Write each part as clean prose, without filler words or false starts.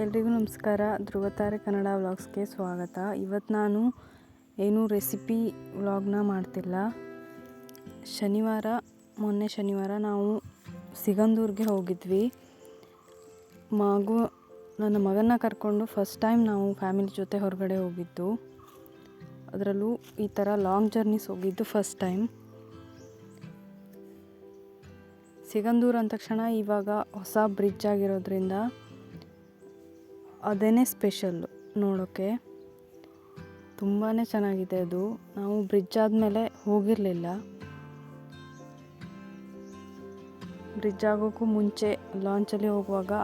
ಎಲ್ರಿಗೂ ನಮಸ್ಕಾರ. ಧ್ರುವತಾರೆ ಕನ್ನಡ ವ್ಲಾಗ್ಸ್ಗೆ ಸ್ವಾಗತ. ಇವತ್ತು ನಾನು ಏನೂ ರೆಸಿಪಿ ವ್ಲಾಗ್ನ ಮಾಡ್ತಿಲ್ಲ. ಮೊನ್ನೆ ಶನಿವಾರ ನಾವು ಸಿಗಂದೂರಿಗೆ ಹೋಗಿದ್ವಿ. ನನ್ನ ಮಗನ ಕರ್ಕೊಂಡು ಫಸ್ಟ್ ಟೈಮ್ ನಾವು ಫ್ಯಾಮಿಲಿ ಜೊತೆ ಹೊರಗಡೆ ಹೋಗಿದ್ದು. ಅದರಲ್ಲೂ ಈ ಥರ ಲಾಂಗ್ ಜರ್ನೀಸ್ ಹೋಗಿದ್ದು ಫಸ್ಟ್ ಟೈಮ್. ಸಿಗಂದೂರು ಅಂದ ತಕ್ಷಣ ಇವಾಗ ಹೊಸ ಬ್ರಿಡ್ಜ್ ಆಗಿರೋದ್ರಿಂದ ಅದೇ ಸ್ಪೆಷಲ್ಲು ನೋಡೋಕ್ಕೆ. ತುಂಬಾ ಚೆನ್ನಾಗಿದೆ ಅದು. ನಾವು ಬ್ರಿಡ್ಜ್ ಆದಮೇಲೆ ಹೋಗಿರಲಿಲ್ಲ. ಬ್ರಿಡ್ಜ್ ಆಗೋಕ್ಕೂ ಮುಂಚೆ ಲಾಂಚಲ್ಲಿ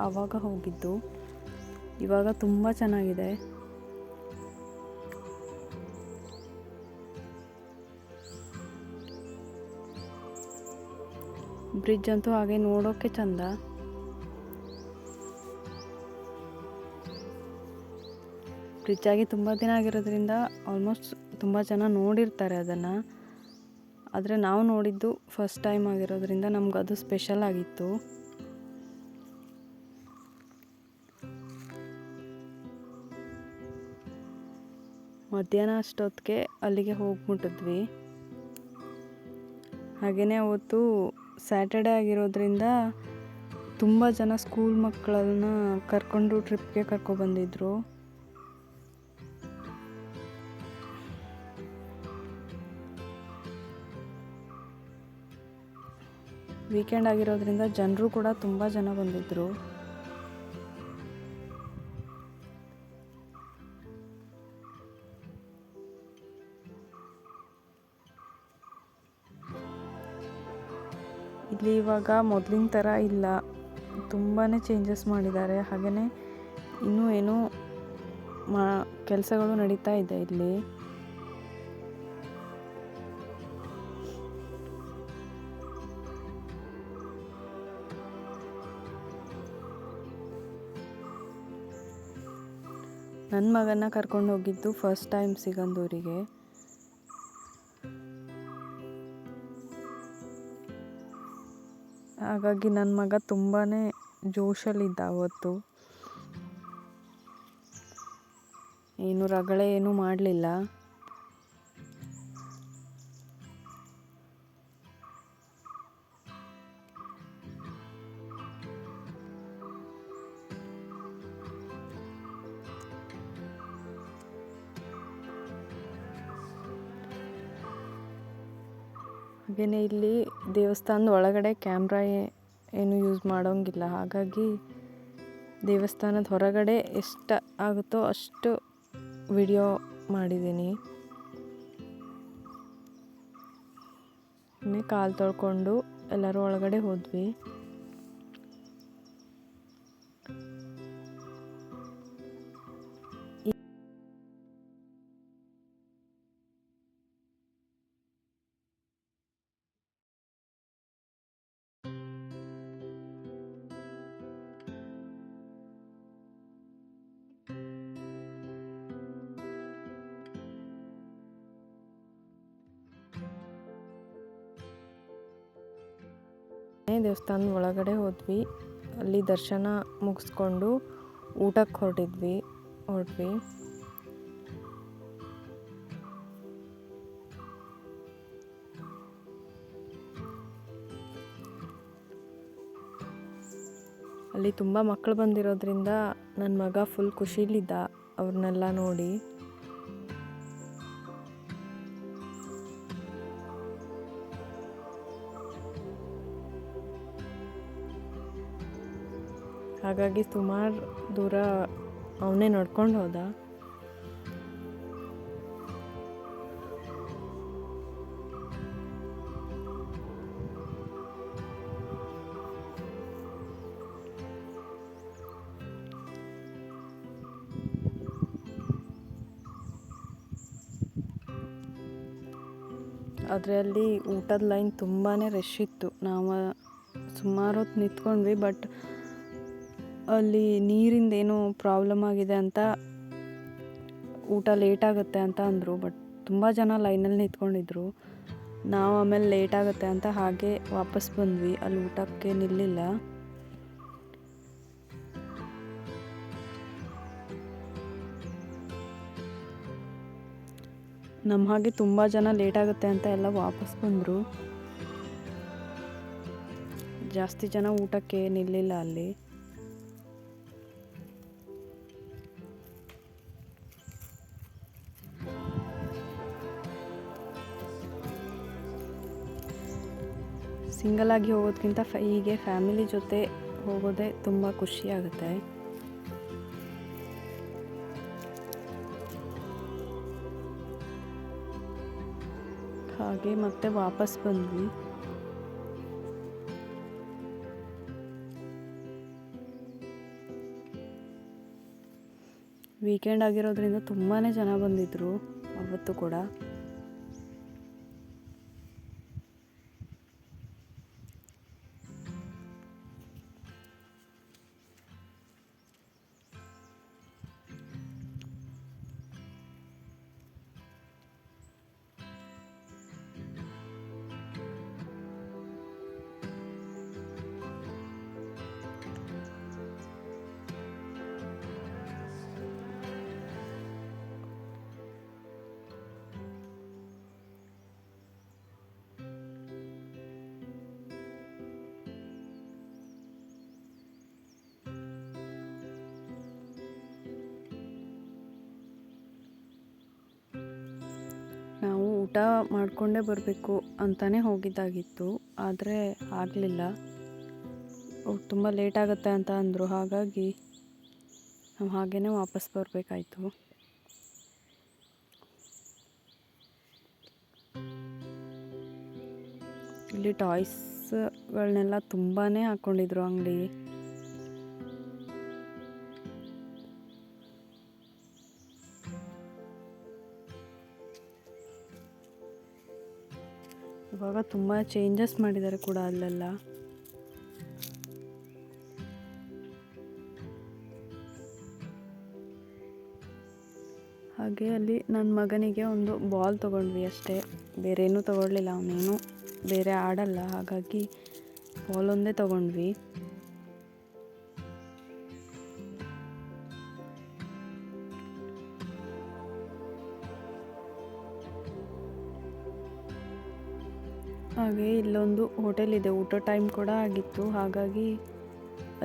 ಆವಾಗ ಹೋಗಿದ್ದು. ಇವಾಗ ತುಂಬ ಚೆನ್ನಾಗಿದೆ. ಬ್ರಿಡ್ಜ್ ಅಂತೂ ಹಾಗೆ ನೋಡೋಕ್ಕೆ ಚಂದ. ಬ್ರಿಡ್ಜ್ ಆಗಿ ತುಂಬ ದಿನ ಆಗಿರೋದ್ರಿಂದ ಆಲ್ಮೋಸ್ಟ್ ತುಂಬ ಜನ ನೋಡಿರ್ತಾರೆ ಅದನ್ನು. ಆದರೆ ನಾವು ನೋಡಿದ್ದು ಫಸ್ಟ್ ಟೈಮ್ ಆಗಿರೋದ್ರಿಂದ ನಮಗದು ಸ್ಪೆಷಲ್ ಆಗಿತ್ತು. ಮಧ್ಯಾಹ್ನ ಅಷ್ಟೊತ್ತಿಗೆ ಅಲ್ಲಿಗೆ ಹೋಗ್ಬಿಟ್ಟಿದ್ವಿ. ಹಾಗೆಯೇ ಅವತ್ತು ಸ್ಯಾಟರ್ಡೇ ಆಗಿರೋದ್ರಿಂದ ತುಂಬ ಜನ ಸ್ಕೂಲ್ ಮಕ್ಕಳನ್ನ ಕರ್ಕೊಂಡು ಟ್ರಿಪ್ಗೆ ಕರ್ಕೊಬಂದಿದ್ರು. ವೀಕೆಂಡ್ ಆಗಿರೋದ್ರಿಂದ ಜನರು ಕೂಡ ತುಂಬ ಜನ ಬಂದಿದ್ದರು. ಇಲ್ಲಿ ಇವಾಗ ಮೊದಲಿನ ಥರ ಇಲ್ಲ, ತುಂಬಾ ಚೇಂಜಸ್ ಮಾಡಿದ್ದಾರೆ. ಹಾಗೆಯೇ ಇನ್ನೂ ಏನೋ ಕೆಲಸಗಳು ನಡೀತಾ ಇದೆ ಇಲ್ಲಿ. ನನ್ನ ಮಗನ ಕರ್ಕೊಂಡು ಹೋಗಿದ್ದು ಫಸ್ಟ್ ಟೈಮ್ ಸಿಗಂದೂರಿಗೆ. ಹಾಗಾಗಿ ನನ್ನ ಮಗ ತುಂಬಾ ಜೋಶಲ್ಲಿದ್ದ ಅವತ್ತು. ಏನು ರಗಳೆ ಏನೂ ಮಾಡಲಿಲ್ಲ. ಹಾಗೆಯೇ ಇಲ್ಲಿ ದೇವಸ್ಥಾನದ ಒಳಗಡೆ ಕ್ಯಾಮ್ರಾ ಏನು ಯೂಸ್ ಮಾಡೋಂಗಿಲ್ಲ. ಹಾಗಾಗಿ ದೇವಸ್ಥಾನದ ಹೊರಗಡೆ ಎಷ್ಟು ಆಗುತ್ತೋ ಅಷ್ಟು ವಿಡಿಯೋ ಮಾಡಿದ್ದೀನಿ. ಕಾಲು ತೊಳ್ಕೊಂಡು ಎಲ್ಲರೂ ಒಳಗಡೆ ಹೋದ್ವಿ. ದೇವಸ್ಥಾನದ ಒಳಗಡೆ ಹೋದ್ವಿ. ಅಲ್ಲಿ ದರ್ಶನ ಮುಗಿಸ್ಕೊಂಡು ಊಟಕ್ಕೆ ಹೊರಟ್ವಿ. ಅಲ್ಲಿ ತುಂಬ ಮಕ್ಕಳು ಬಂದಿರೋದ್ರಿಂದ ನನ್ನ ಮಗ ಫುಲ್ ಖುಷಿಲಿದ್ದ ಅವ್ರನ್ನೆಲ್ಲ ನೋಡಿ. ಹಾಗಾಗಿ ಸುಮಾರು ದೂರ ಅವನೇ ನಡ್ಕೊಂಡು ಹೋದ. ಆದರೆ ಅಲ್ಲಿ ಊಟದ ಲೈನ್ ತುಂಬಾ ರಶ್ ಇತ್ತು. ನಾವು ಸುಮಾರು ಹೊತ್ತು ನಿಂತ್ಕೊಂಡ್ವಿ. ಬಟ್ ಅಲ್ಲಿ ನೀರಿಂದ ಏನೋ ಪ್ರಾಬ್ಲಮ್ ಆಗಿದೆ ಅಂತ ಊಟ ಲೇಟ್ ಆಗುತ್ತೆ ಅಂತ ಅಂದರು. ಬಟ್ ತುಂಬ ಜನ ಲೈನಲ್ಲಿ ನಿಂತ್ಕೊಂಡಿದ್ರು. ನಾವು ಆಮೇಲೆ ಲೇಟ್ ಆಗುತ್ತೆ ಅಂತ ಹಾಗೆ ವಾಪಸ್ ಬಂದ್ವಿ. ಅಲ್ಲಿ ಊಟಕ್ಕೆ ನಿಲ್ಲಿಲ್ಲ. ನಮ್ಮ ಹಾಗೆ ತುಂಬ ಜನ ಲೇಟ್ ಆಗುತ್ತೆ ಅಂತ ಎಲ್ಲ ವಾಪಸ್ ಬಂದರು. ಜಾಸ್ತಿ ಜನ ಊಟಕ್ಕೆ ನಿಲ್ಲಿಲ್ಲ ಅಲ್ಲಿ. ಸಿಂಗಲ್ ಆಗಿ ಹೋಗೋದಕ್ಕಿಂತ ಹೀಗೆ ಫ್ಯಾಮಿಲಿ ಜೊತೆ ಹೋಗೋದೇ ತುಂಬ ಖುಷಿಯಾಗುತ್ತೆ. ಹಾಗೆ ಮತ್ತೆ ವಾಪಸ್ ಬಂದ್ವಿ. ವೀಕೆಂಡ್ ಆಗಿರೋದ್ರಿಂದ ತುಂಬಾ ಜನ ಬಂದಿದ್ದರು ಅವತ್ತು ಕೂಡ. ನಾವು ಊಟ ಮಾಡಿಕೊಂಡೇ ಬರಬೇಕು ಅಂತಲೇ ಹೋಗಿದ್ದಾಗಿತ್ತು, ಆದರೆ ಆಗಲಿಲ್ಲ. ಅವ್ರು ತುಂಬ ಲೇಟ್ ಆಗುತ್ತೆ ಅಂತ ಅಂದರು. ಹಾಗಾಗಿ ನಾವು ಹಾಗೇ ವಾಪಸ್ ಬರಬೇಕಾಯ್ತು. ಇಲ್ಲಿ ಟಾಯ್ಸ್ಗಳನ್ನೆಲ್ಲ ತುಂಬಾ ಹಾಕ್ಕೊಂಡಿದ್ರು ಅಂಗಡಿ. ಇವಾಗ ತುಂಬ ಚೇಂಜಸ್ ಮಾಡಿದ್ದಾರೆ ಕೂಡ ಅಲ್ಲೆಲ್ಲ. ಹಾಗೆ ಅಲ್ಲಿ ನನ್ನ ಮಗನಿಗೆ ಒಂದು ಬಾಲ್ ತೊಗೊಂಡ್ವಿ ಅಷ್ಟೇ, ಬೇರೆ ಏನೂ ತೊಗೊಳ್ಲಿಲ್ಲ. ಅವನೇನು ಬೇರೆ ಆಡಲ್ಲ, ಹಾಗಾಗಿ ಬಾಲ್ ಒಂದೇ ತೊಗೊಂಡ್ವಿ. ಹಾಗೆ ಇಲ್ಲೊಂದು ಹೋಟೆಲ್ ಇದೆ, ಊಟ ಟೈಮ್ ಕೂಡ ಆಗಿತ್ತು, ಹಾಗಾಗಿ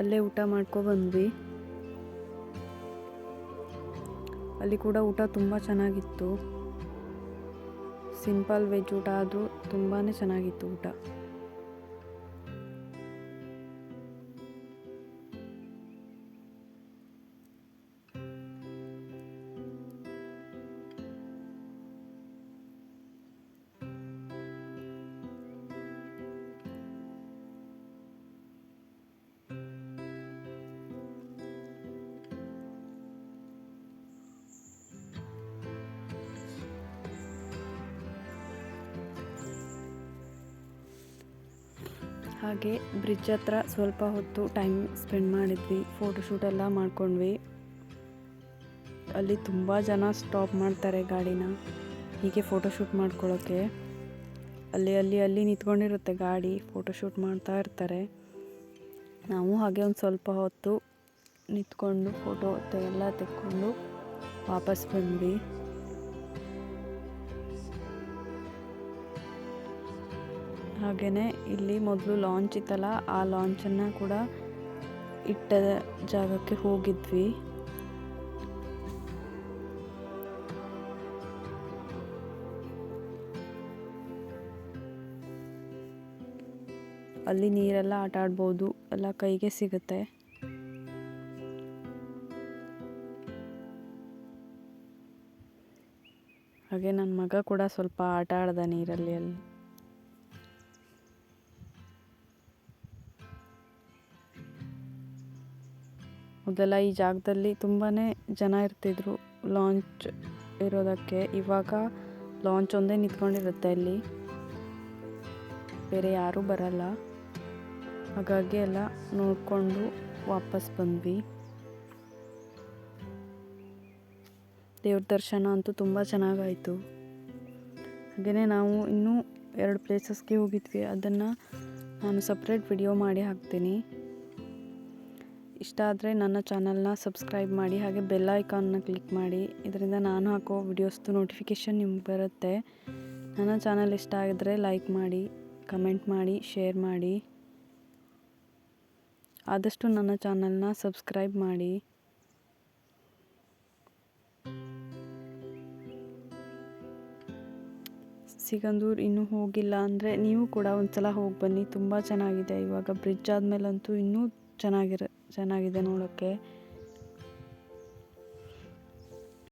ಅಲ್ಲೇ ಊಟ ಬಂದ್ವಿ. ಅಲ್ಲಿ ಕೂಡ ಊಟ ತುಂಬ ಚೆನ್ನಾಗಿತ್ತು. ಸಿಂಪಲ್ ವೆಜ್ ಊಟ ಆದರೂ ತುಂಬಾ ಚೆನ್ನಾಗಿತ್ತು ಊಟ. ಹಾಗೆ ಬ್ರಿಡ್ಜ್ ಹತ್ರ ಸ್ವಲ್ಪ ಹೊತ್ತು ಟೈಮ್ ಸ್ಪೆಂಡ್ ಮಾಡಿದ್ವಿ, ಫೋಟೋಶೂಟ್ ಎಲ್ಲ ಮಾಡ್ಕೊಂಡ್ವಿ. ಅಲ್ಲಿ ತುಂಬ ಜನ ಸ್ಟಾಪ್ ಮಾಡ್ತಾರೆ ಗಾಡಿನ ಹೀಗೆ ಫೋಟೋಶೂಟ್ ಮಾಡ್ಕೊಳ್ಳೋಕ್ಕೆ. ಅಲ್ಲಿ ನಿಂತ್ಕೊಂಡಿರುತ್ತೆ ಗಾಡಿ, ಫೋಟೋಶೂಟ್ ಮಾಡ್ತಾ ಇರ್ತಾರೆ. ನಾವು ಹಾಗೆ ಒಂದು ಸ್ವಲ್ಪ ಹೊತ್ತು ನಿಂತ್ಕೊಂಡು ಫೋಟೋ ಎಲ್ಲ ತೆಕ್ಕೊಂಡು ವಾಪಸ್ ಬಂದ್ವಿ. ಹಾಗೆಯೇ ಇಲ್ಲಿ ಮೊದಲು ಲಾಂಚ್ ಇತ್ತಲ್ಲ, ಆ ಲಾಂಚನ್ನು ಕೂಡ ಇಟ್ಟ ಜಾಗಕ್ಕೆ ಹೋಗಿದ್ವಿ. ಅಲ್ಲಿ ನೀರೆಲ್ಲ ಆಟ ಆಡ್ಬೋದು, ಎಲ್ಲ ಕೈಗೆ ಸಿಗುತ್ತೆ. ಹಾಗೆ ನನ್ನ ಮಗ ಕೂಡ ಸ್ವಲ್ಪ ಆಟ ಆಡ್ದ ನೀರಲ್ಲಿ. ಅಲ್ಲಿ ಮೊದಲ ಈ ಜಾಗದಲ್ಲಿ ತುಂಬಾ ಜನ ಇರ್ತಿದ್ರು ಲಾಂಚ್ ಇರೋದಕ್ಕೆ. ಇವಾಗ ಲಾಂಚ್ ಒಂದೇ ನಿಂತ್ಕೊಂಡಿರುತ್ತೆ ಅಲ್ಲಿ, ಬೇರೆ ಯಾರೂ ಬರಲ್ಲ. ಹಾಗಾಗಿ ಎಲ್ಲ ನೋಡಿಕೊಂಡು ವಾಪಸ್ ಬಂದ್ವಿ. ದೇವ್ರ ದರ್ಶನ ಅಂತೂ ತುಂಬ ಚೆನ್ನಾಗಾಯಿತು. ಹಾಗೆಯೇ ನಾವು ಇನ್ನೂ 2 ಪ್ಲೇಸಸ್ಗೆ ಹೋಗಿದ್ವಿ, ಅದನ್ನು ನಾನು ಸಪ್ರೇಟ್ ವಿಡಿಯೋ ಮಾಡಿ ಹಾಕ್ತೀನಿ. ಇಷ್ಟ ಆದರೆ ನನ್ನ ಚಾನಲ್ನ ಸಬ್ಸ್ಕ್ರೈಬ್ ಮಾಡಿ, ಹಾಗೆ ಬೆಲ್ ಐಕಾನ್ನ ಕ್ಲಿಕ್ ಮಾಡಿ. ಇದರಿಂದ ನಾನು ಹಾಕೋ ವಿಡಿಯೋಸ್ದು ನೋಟಿಫಿಕೇಷನ್ ನಿಮ್ಗೆ ಬರುತ್ತೆ. ನನ್ನ ಚಾನಲ್ ಇಷ್ಟ ಆಗಿದ್ರೆ ಲೈಕ್ ಮಾಡಿ, ಕಮೆಂಟ್ ಮಾಡಿ, ಶೇರ್ ಮಾಡಿ. ಆದಷ್ಟು ನನ್ನ ಚಾನಲ್ನ ಸಬ್ಸ್ಕ್ರೈಬ್ ಮಾಡಿ. ಸಿಗಂದೂರು ಇನ್ನೂ ಹೋಗಿಲ್ಲ ಅಂದರೆ ನೀವು ಕೂಡ ಒಂದ್ಸಲ ಹೋಗಿ ಬನ್ನಿ. ತುಂಬ ಚೆನ್ನಾಗಿದೆ. ಇವಾಗ ಬ್ರಿಡ್ಜ್ ಆದಮೇಲಂತೂ ಇನ್ನೂ ಚೆನ್ನಾಗಿದೆ ನೋಡೋಕ್ಕೆ.